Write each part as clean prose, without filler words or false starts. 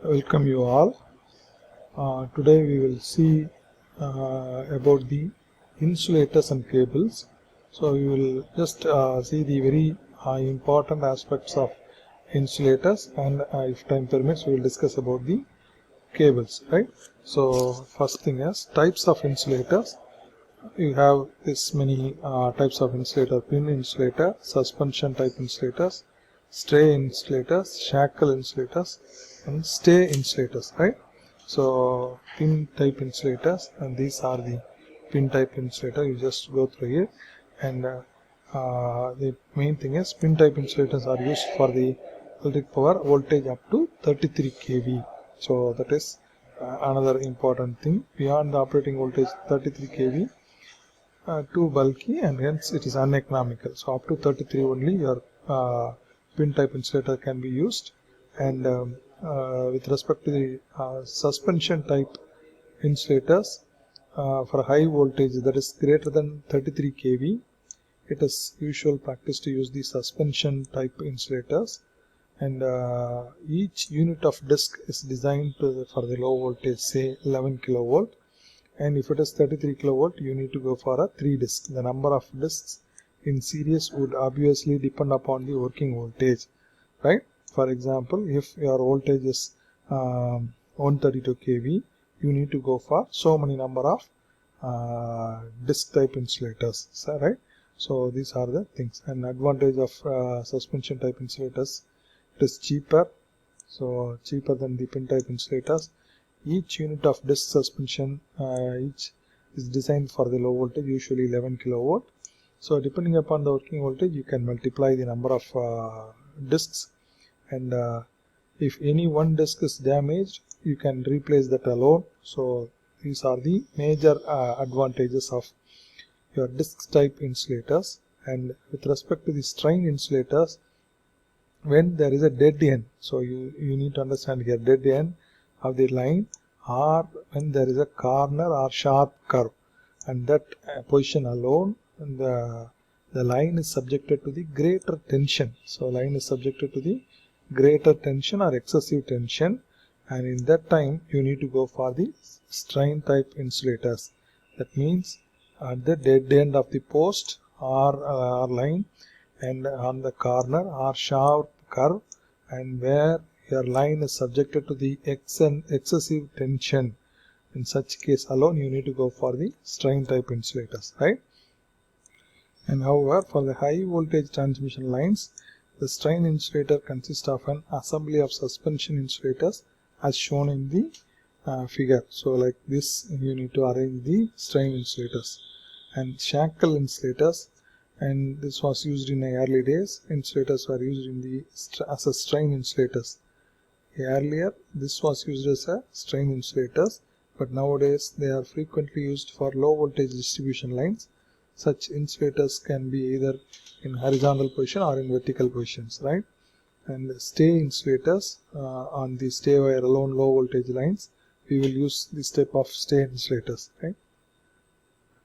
Welcome you all. Today we will see about the insulators and cables. So we will just see the very important aspects of insulators, and if time permits we will discuss about the cables, right? So first thing is types of insulators. You have this many types of insulator: pin insulator, suspension type insulators, stray insulators, shackle insulators, and stay insulators, right? So pin type insulators, and these are the pin type insulator. You just go through it, and the main thing is pin type insulators are used for the electric power voltage up to 33 kV. So that is another important thing. Beyond the operating voltage 33 kV, too bulky, and hence it is uneconomical. So up to 33 only your pin type insulator can be used. And with respect to the suspension type insulators, for high voltage that is greater than 33 kV, it is usual practice to use the suspension type insulators. And each unit of disc is designed for the low voltage, say 11 kilovolt. And if it is 33 kilovolt, you need to go for a 3 disc. The number of discs in series would obviously depend upon the working voltage, right? For example, if your voltage is 132 kV, you need to go for so many number of disc type insulators, right? So these are the things. And advantage of suspension type insulators: it is cheaper, so cheaper than the pin type insulators. Each unit of disc suspension each is designed for the low voltage, usually 11 kilovolt. So depending upon the working voltage, you can multiply the number of discs, and if any one disc is damaged, you can replace that alone. So these are the major advantages of your disc type insulators. And with respect to the strain insulators, when there is a dead end, so you need to understand here, dead end of the line, or when there is a corner or sharp curve, and that position alone, the line is subjected to the greater tension. So line is subjected to the greater tension or excessive tension, and in that time you need to go for the strain type insulators. That means at the dead end of the post or line, and on the corner or sharp curve, and where your line is subjected to the excessive tension, in such case alone you need to go for the strain type insulators, right? And however, for the high voltage transmission lines, the strain insulator consists of an assembly of suspension insulators as shown in the figure. So like this, you need to arrange the strain insulators. And shackle insulators, and this was used in the early days. Insulators were used in the as a strain insulators. Earlier this was used as a strain insulators, but nowadays they are frequently used for low voltage distribution lines. Such insulators can be either in horizontal position or in vertical positions, right? And stay insulators, on the stay wire alone low voltage lines, we will use this type of stay insulators, right?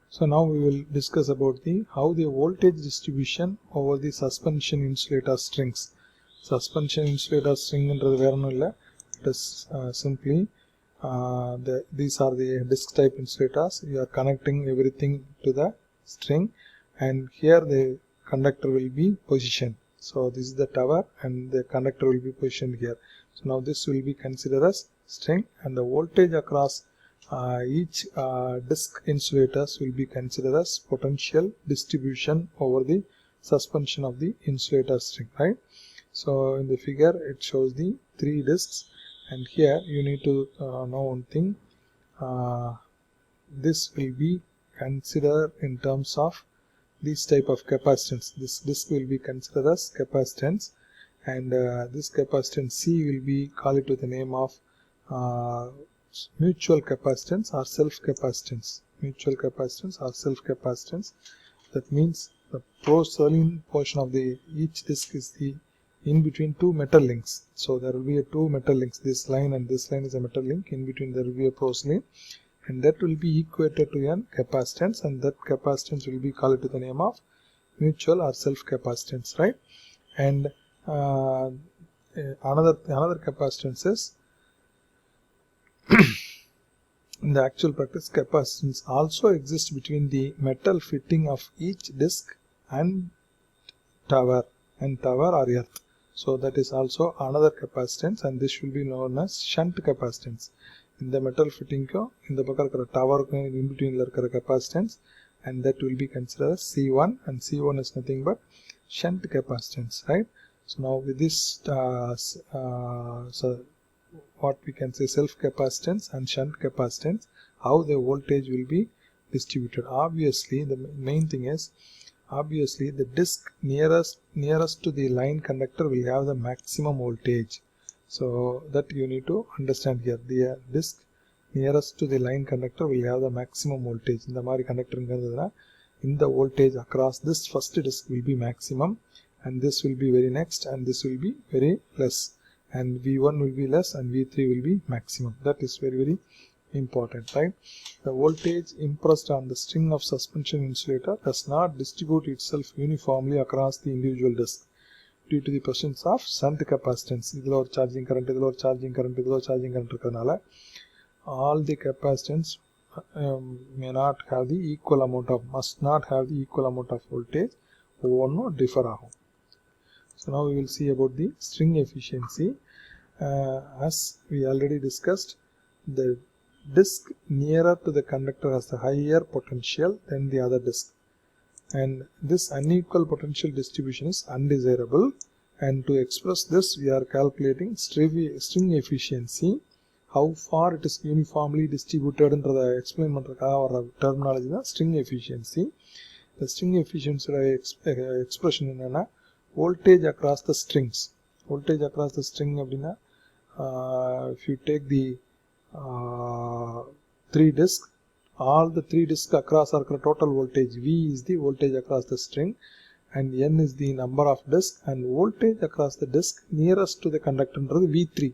So now we will discuss about how the voltage distribution over the suspension insulator strings. Suspension insulator string என்றது வேற ஒன்றும் இல்லை. It is simply these are the disc type insulators. You are connecting everything to the string, and here the conductor will be positioned. So this is the tower, and the conductor will be positioned here. So now this will be considered as string, and the voltage across each disc insulators will be considered as potential distribution over the suspension of the insulator string, right? So in the figure it shows the 3 discs, and here you need to know one thing. This will be considered in terms of this type of capacitance. This disc will be considered as capacitance, and this capacitance C will be call it with the name of mutual capacitance or self-capacitance. Mutual capacitance or self-capacitance. That means the pro-serine portion of the each disc is the in between two metal links. So there will be a 2 metal links. This line and this line is a metal link. In between there will be a pro-serine, and that will be equated to an capacitance, and that capacitance will be called to the name of mutual or self-capacitance, right? And another capacitance is in the actual practice, capacitance also exists between the metal fitting of each disc and tower or earth. So that is also another capacitance, and this will be known as shunt capacitance. In the metal fitting in the tower in between capacitance, and that will be considered as C1, and C1 is nothing but shunt capacitance, right? So now with this so what we can say, self capacitance and shunt capacitance, how the voltage will be distributed. Obviously the main thing is, obviously the disc nearest to the line conductor will have the maximum voltage. So that you need to understand here. The disc nearest to the line conductor will have the maximum voltage. In the mari conductor in the voltage across this first disc will be maximum, and this will be very next, and this will be very less, and V1 will be less and V3 will be maximum. That is very important, right? The voltage impressed on the string of suspension insulator does not distribute itself uniformly across the individual disc due to the presence of shunt capacitance. Idhula or charging current, idhula or charging current, idhula or charging current irukadanaala all the capacitance may not have the equal amount of, must not have the equal amount of voltage, one differ agum. So now we will see about the string efficiency. As we already discussed, the disc nearer to the conductor has a higher potential than the other disc, and this unequal potential distribution is undesirable, and to express this we are calculating string efficiency. How far it is uniformly distributed and explain or terminology string efficiency. The string efficiency expression in voltage across the strings. Voltage across the string if you take the 3 discs, all the 3 discs across are total voltage. V is the voltage across the string, and N is the number of discs, and voltage across the disc nearest to the conductor V3.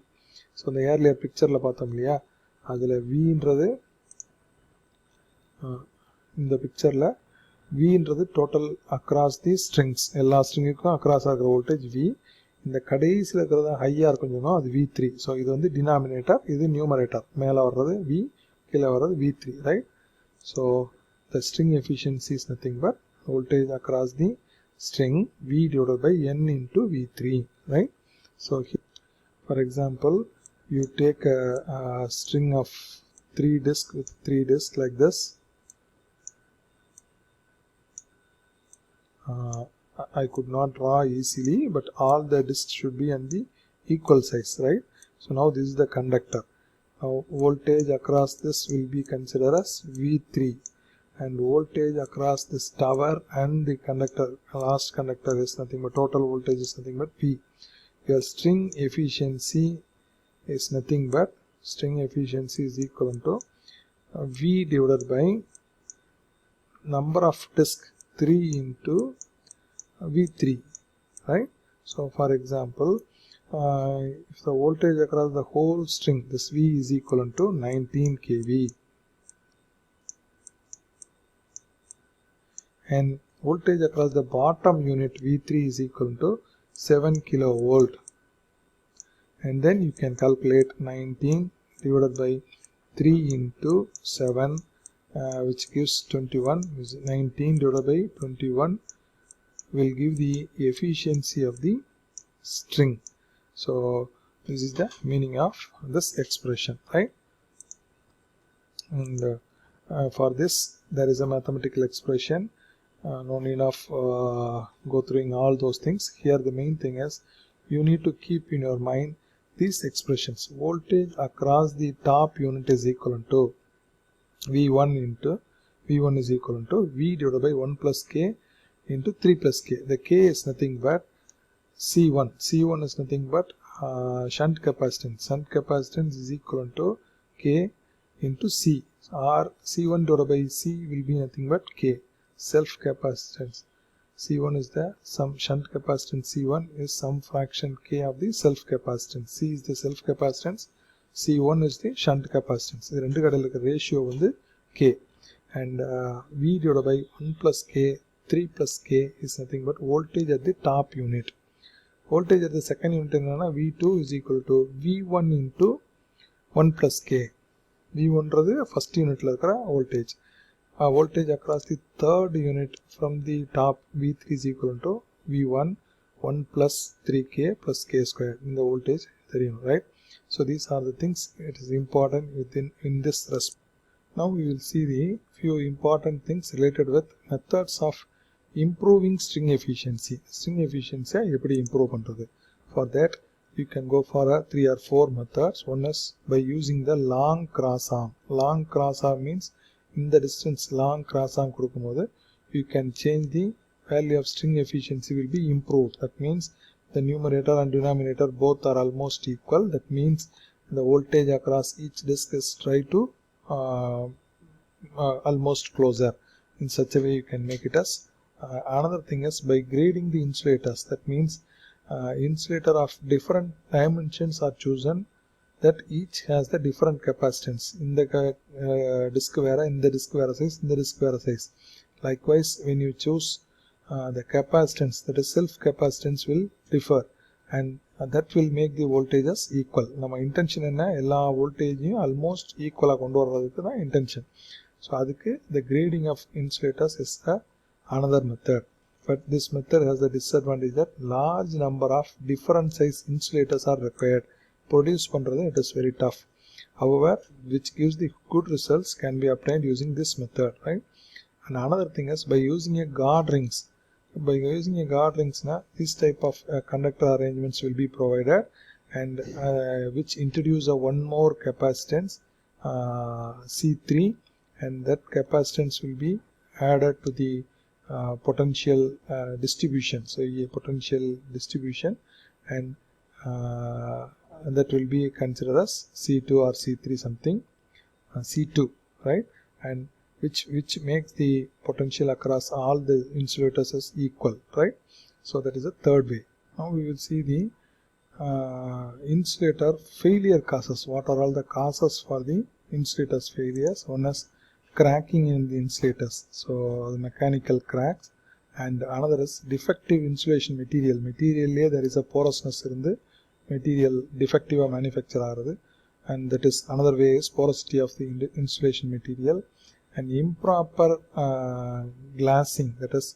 So the earlier picture la paathom illaya, adula V inradhu in the picture la V inradhu total across the strings, ella string irukkum across agra voltage V. In the கடைசில இருக்கிறது ஹையா இருக்கும்னு அது V3. So இது வந்து denominator, இது numerator. மேல வர்றது V, கீழ வர்றது V3, right? So the string efficiency is nothing but voltage across the string V divided by N into V3, right? So here, for example, you take a string of 3 discs with 3 discs like this. I could not draw easily, but all the discs should be on the equal size, right? So now this is the conductor. Now voltage across this will be considered as V3, and voltage across this tower and the conductor, last conductor, is nothing but total voltage is nothing but V. Your string efficiency is nothing but string efficiency is equal to V divided by number of disc 3 into V3, right? So for example, if the voltage across the whole string, this V is equal to 19 kV, and voltage across the bottom unit V3 is equal to 7 kilovolt, and then you can calculate 19 divided by 3 into 7, which gives 21. 19 divided by 21 will give the efficiency of the string. So this is the meaning of this expression, right? And for this there is a mathematical expression. No need of go through all those things. Here the main thing is you need to keep in your mind these expressions. Voltage across the top unit is equal to V1 into V1 is equal to V divided by 1 plus K into 3 plus K. The K is nothing but C1. C1 is nothing but shunt capacitance. Shunt capacitance is equal to K into C, or C1 divided by C will be nothing but K. Self capacitance. C1 is the some shunt capacitance. C1 is some fraction K of the self capacitance. C is the self capacitance. C1 is the shunt capacitance. The rendu kadalukku ratio vandu K, and V divided by 1 plus K, 3 plus K is nothing but voltage at the top unit. Voltage at the second unit V2 is equal to V1 into 1 plus K. V1 றது first unitல இருக்கிற voltage. Voltage across the third unit from the top V3 is equal to V1 1 plus 3k plus k square. இந்த voltage தெரியும், right? So these are the things it is important in this respect. Now we will see the few important things related with methods of improving string efficiency. String efficiency எப்படி improve பண்றது? For that you can go for 3 or 4 methods. One is by using the long cross arm. Long cross arm means in the distance long cross arm கொடுக்கும்போது you can change the value of string efficiency will be improved. That means the numerator and denominator both are almost equal. That means the voltage across each disk is try to almost closer. In such a way you can make it as another thing is by grading the insulators. That means insulator of different dimensions are chosen that each has the different capacitance. In the disk vera, in the disk vera size, in the disk vera size. Likewise, when you choose the capacitance, that is self capacitance will differ, and that will make the voltages equal. Nama intention enna ella voltage almost equal ah kondu varadhukku da intention. So adukku the grading of insulators is another method. But this method has the disadvantage that large number of different size insulators are required. Produce பண்றது it is very tough. However, which gives the good results can be obtained using this method, right? And another thing is by using a guard rings. By using a guard rings, this type of conductor arrangements will be provided, and which introduce one more capacitance C3, and that capacitance will be added to the potential distribution. So a potential distribution, and that will be considered as C2 or C3 something, C2, right? And which makes the potential across all the insulators as equal, right? So that is the third way. Now we will see the insulator failure causes. What are all the causes for the insulators failures? One is cracking in the insulators, so the mechanical cracks, and another is defective insulation material. Materially there is a porousness in the material defective manufacture ஆகுது, and that is another way is porosity of the insulation material, and improper glassing, that is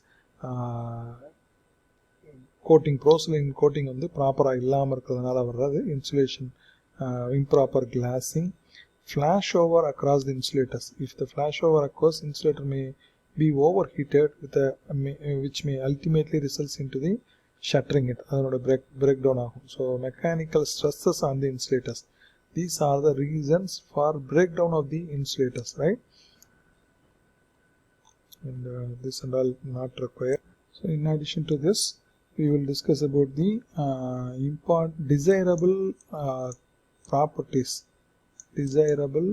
coating, porcelain coating வந்து ப்ராப்பரா இல்லாம இருக்கிறதுனால வர்றது insulation improper glassing. Flashover across the insulators. If the flashover occurs, insulator may be overheated with which may ultimately results into the shattering it. அதனோட breakdown ஆகும். So mechanical stresses on the insulators. These are the reasons for breakdown of the insulators, right? And this and all not required. So in addition to this, we will discuss about the desirable properties. Desirable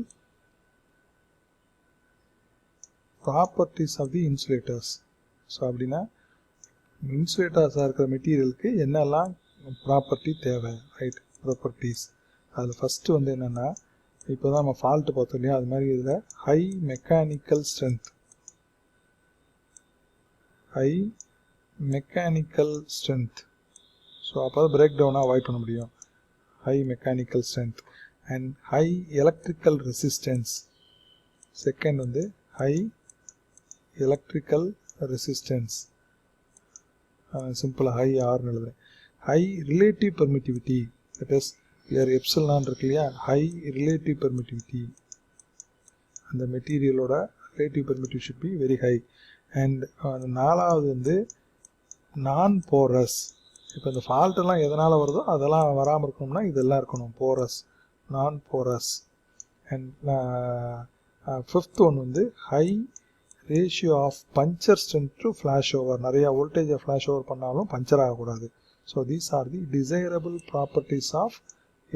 properties of the insulators. So அப்படினா insulators இருக்கிற மெட்டீரியலுக்கு என்னெல்லாம் property தேவை, right? Properties அதில் first வந்து என்னென்னா, இப்போ தான் நம்ம ஃபால்ட்டு பார்த்தோம் இல்லையா, அது மாதிரி இதில் high mechanical strength, high mechanical strength. So அப்போ தான் பிரேக் டவுனாக அவாய்ட் பண்ண முடியும். High mechanical strength and high electrical resistance. Second வந்து high electrical resistance, simple high R எழுதுறேன். High relative permittivity, that is here epsilon இருக்கு இல்லையா, high relative permittivity, அந்த மெட்டீரியலோட relative permittivity should be very high. And நாலாவது வந்து நான் porous. இப்போ இந்த ஃபால்ட் எல்லாம் எதனால வருதோ அதெல்லாம் வராமல் இருக்கணும்னா இதெல்லாம் இருக்கணும், porous, non-porous. And fifth one வந்து high ratio of puncture strength to flashover. நிறைய voltage flashover பண்ணாலும் பஞ்சர் ஆகக்கூடாது. So these are the desirable properties of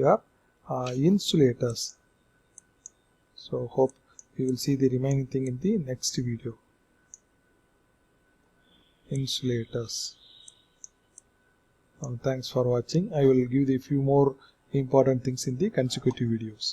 your insulators. So hope you will see the remaining thing in the next video. Insulators. Thanks for watching. I will give the few more important things in the consecutive videos.